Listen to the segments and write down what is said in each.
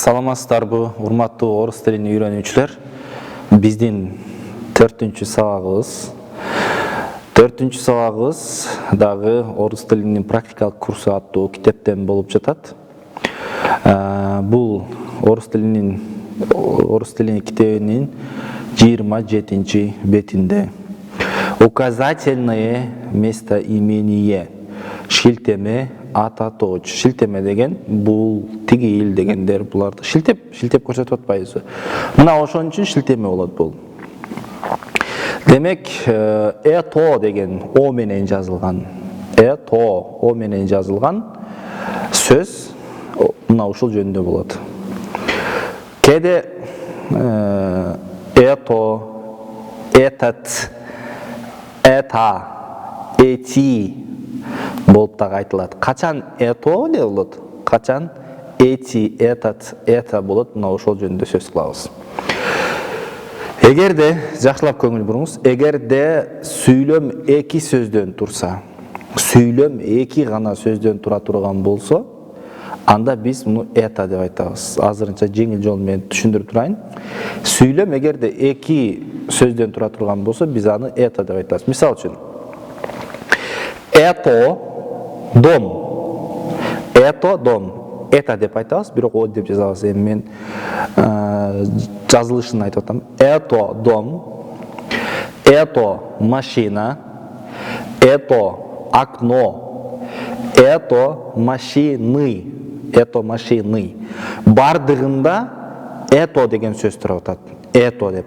Саламатсыздарбы, урматтуу орус тилин үйрөнүүчүлөр. Биздин төртүнчү сабагыбыз дагы орус тилинин практикалык курсу аттуу китептен болуп жатат. Бул орус тилини китебинин 27 бетинде указательные местоимения, шилтеме, атоочтор. Шилтеме деген бул, тигил дегендер, буларды шилтеп көрсөтүп атпайбызбы? Мына ошон үчүн шилтеме болот бул. Демек, ето деген о менен жазылган, сөз мына ушул жөнүндө болот. Кээде ето, этот, эта, эти болуп дагы айтылат. Качан ето эле болот, качан эти, этот, это болот, мына ошол жөнүндө сөз кылабыз. Эгерде жакшылап көңүл буруңуз, эгерде сүйлөм эки сөздөн турса, сүйлөм эки гана сөздөн тура турган болсо, анда биз муну это деп айтабыз. Азырынча жеңил жол менен түшүндүрүп турайын. Сүйлөм эгерде эки сөздөн тура турган болсо, биз аны это деп айтабыз. Мисал үчүн, это дом, это деп айтабыз, бирок о деп жазабыз. Эми мен жазылышын айтып атам. Это дом, это машина, это окно, это машины. Бардыгында это деген сөз туруп атат. Это деп.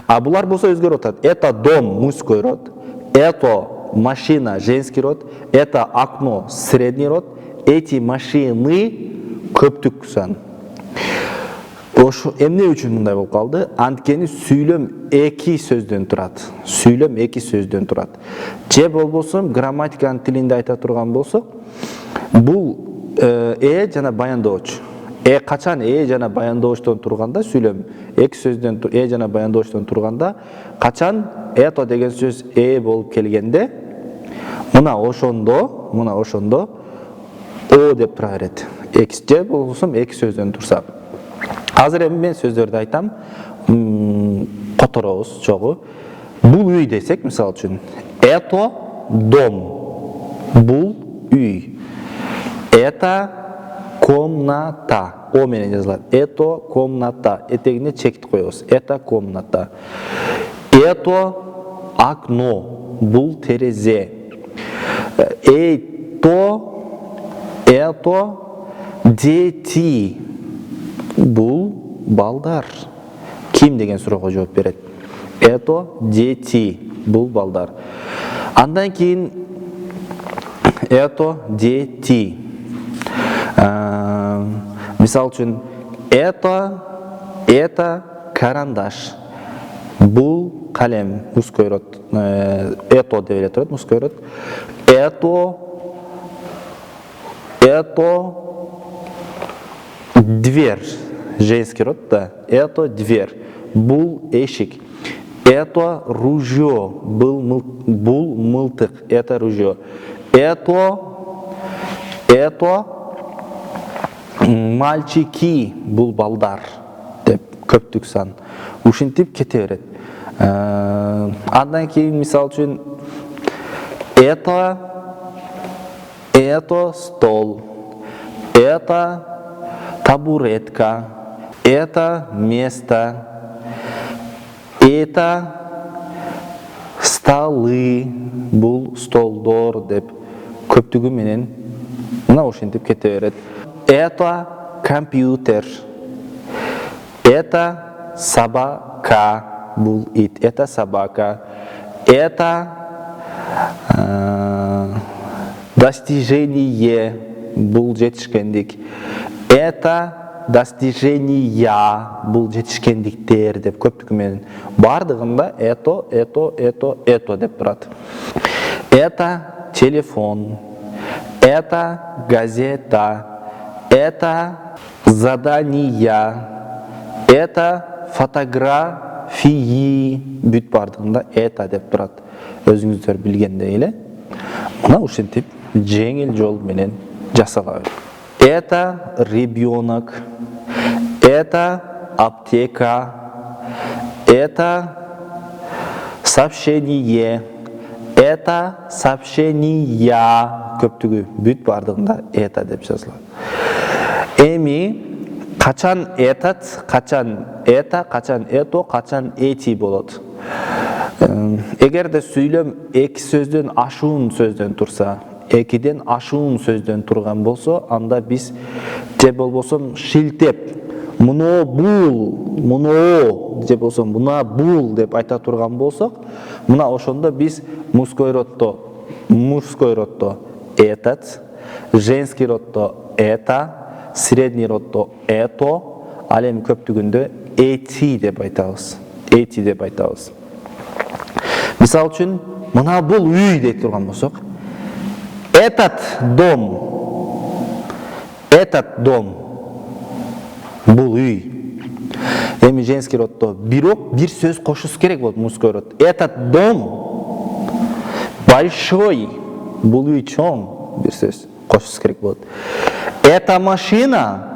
А булар болсо өзгөрүп атат. Это дом мужской род, это машина женский род, это окно средний род, эти машины көптүк сан. Ошо эмне үчүн мындай болуп калды? Анткени сүйлөм эки сөздөн турат. Же болбосо грамматиканын тилинде айта турган болсок, бул жана баяндооч. Качан жана баяндоочтон турганда, сүйлөм эки сөздөн жана баяндоочтон турганда, качан это деген сөз болуп келгенде, мына ошондо о деп тура берет. Же болбосо эки сөздөн турса. Азыр эми мен сөздөрдү айтам, которобуз чогуу. Бул үй десек, мисал үчүн, это дом, бул үй. Это комната, о менен жазылат. Это комната, этегине чекти коебуз. Это комната. Это окно, бул терезе. Это дети, бул балдар. Ким деген суроого жооп берет. Это дети, бул балдар. Андан кийин это дети. Мисал үчүн, это карандаш, бул калем, мужской род. Это деп эле турат, мужской род. Это дверь, женский род, да. Это дверь, бул эшик. Это ружье, бул мылтык, это ружье. Это мальчики, бул балдар деп көптүк сан. Ушинтип кете берет. Андан кийин мисал үчүн, это стол, это табуретка, это место, это столы, бул столдор деп көптүгү менен мына ушинтип кете берет. Это компьютер, это сабака, бул ит, это сабака, это достижение, бул жетишкендик, это достижения, бул жетишкендиктер деп көптүгү менен. Бардыгында это деп турат. Это телефон, это газета, это задания, это фотографии, бүт бардыгында это деп турат. Өзүңүздөр билгендей эле. Мына ушинтип жеңил жол менен жасалат. Это ребенок, Это аптека. Это сообщение. Это сообщения. Көптүгү бүт бардыгында это деп жазылат. Эми качан этот, качан это, качан ето, качан эти болот. Эгерде сүйлөм эки сөздөн ашуун сөздөн турса, экиден ашуун сөздөн турган болсо, анда биз же болбосо шилтеп, муну бул, муну же болбосо муна бул деп айта турган болсок, мына ошондо биз мужской роддо этот, женский роддо это, средний роддо ето, ал эми көптүгүндө эти деп айтабыз. Эти деп айтабыз. Мисал үчүн, мына бул үй деп турган болсок, этот дом, бул үй. Эми женский роддо бирок бир сөз кошусу керек болот мужской род. Этот дом большой, бул үй чоң, бир сөз кошусу керек болот. Эта машина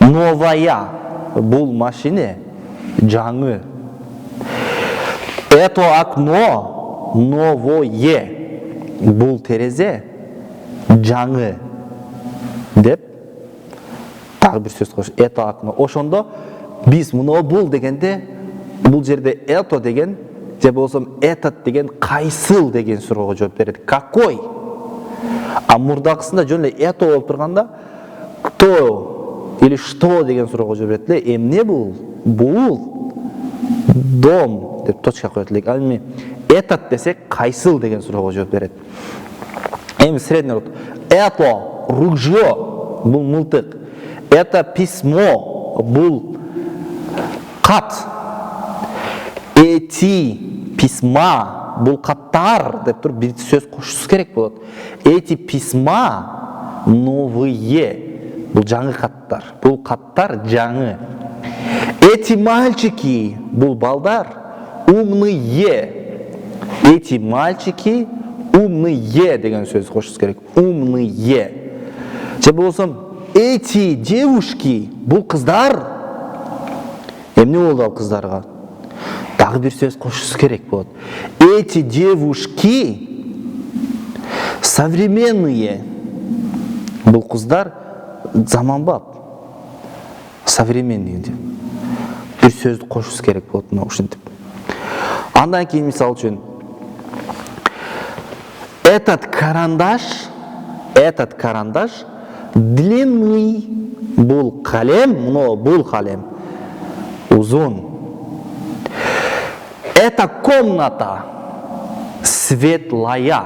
новая, бул машина жаңы. Это окно новое, бул терезе жаңы деп тагы бир сөз кош. Это окно. Ошондо биз муну бул дегенде, бул жерде это деген же болсо этот деген кайсыл деген суроого жооп берет. Какой? А мурдакысында жөн эле это болуп турганда кто или что деген суроого жооп берет эле. Эмне бул? Бул дом деп точка коет элек. Ал эми этот десек кайсыл деген суроого жооп берет. Эми средний род. Это ружье, бул мылтык. Это письмо, бул кат. Эти письма, бул каттар деп туруп бир сөз кошусу керек болот. Эти письма новые, бул жаңы каттар. Бул каттар жаңы. Эти мальчики, бул балдар, умные. Эти мальчики умные деген сөз кошусу керек. Умные. Же болсо эти девушки, бул кыздар. Эмне болду ал кыздарга? Дагы бир сөз кошусу керек болот. Эти девушки современные. Бул кыздар заманбап. Современный деп. Бир сөздү кошусу керек болот мына ушинтип. Андан кийин мисал үчүн этот карандаш длинный, бул калем, но бул калем узун. Эта комната светлая.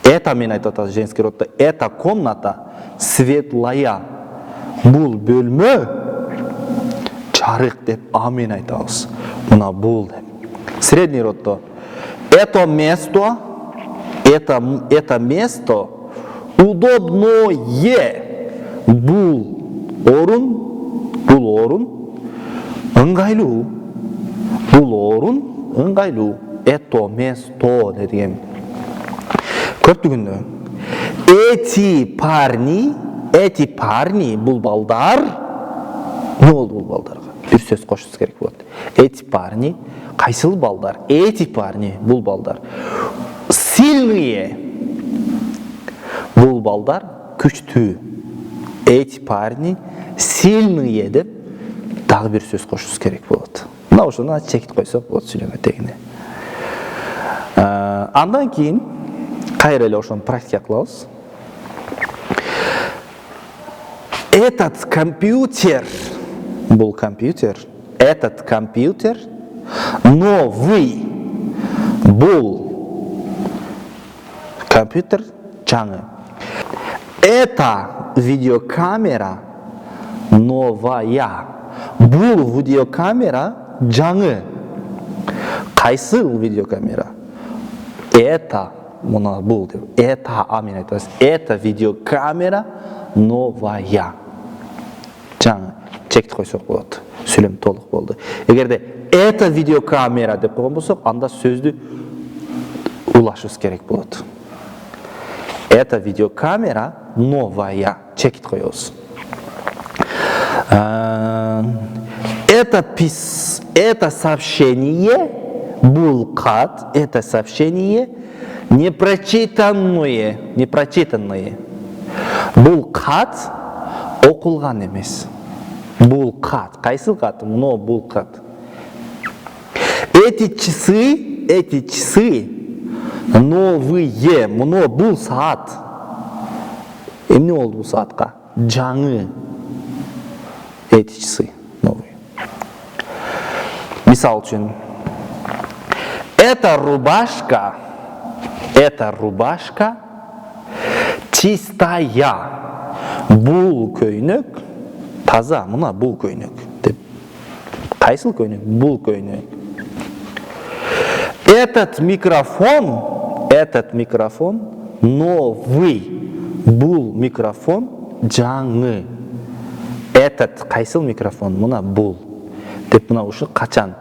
Это мен айтып атат женский роддо. Эта комната светлая. Бул бөлмө жарык деп амен айтабыз. Мына бул деп. Средний роддо. Это место удобное. Бул орун ыңгайлуу. Бул орун ыңгайлуу. Это место деген. Көптүгүндө эти парни бул балдар. Не болду бул балдарга? Бир сөз кошусу керек болот. Эти парни кайсыл балдар? Эти парни бул балдар. Сильные. Бул балдар күчтүү. Эти парни сильные деп дагы бир сөз кошусу керек болот. Мына ошону чекит койсок болот сүйлөмө тегине. Андан кийин кайра эле ошону практика кылабыз. Этот компьютер, бул компьютер, этот компьютер новый, бул компьютер жаңы. Это видеокамера новая, бул видеокамера жаңы. Кайсыл видеокамера? Это мына бул деп. Это амен айтабыз. Это видеокамера новая. Жаңы чекит койсок болот. Сүйлөм толук болду. Эгерде это видеокамера деп койгон болсок, анда сөздү улашыбыз керек болот. Это видеокамера новая. чекит коебуз. Это сообщение, бул кат, это сообщение непрочитанное. Бул кат окулган эмес. Бул кат, кайсыл кат? Мына бул кат. Эти часы новые, мына бул саат. Эмне болду бул саатка? Жаңы. Эти часы новые. Мисал үчүн, эта рубашка чистая. Бул көйнөк таза, мына бул көйнөк деп. Кайсыл көйнөк? Бул көйнөк. Этот микрофон новый. Бул микрофон жаңы. Этот кайсыл микрофон? Мына бул. Деп мына ушу качан.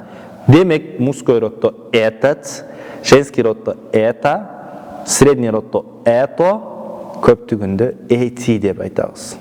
Демек мужской роддо этот, женский роддо это, средний роддо это, көптүгүндө эти деп айтабыз.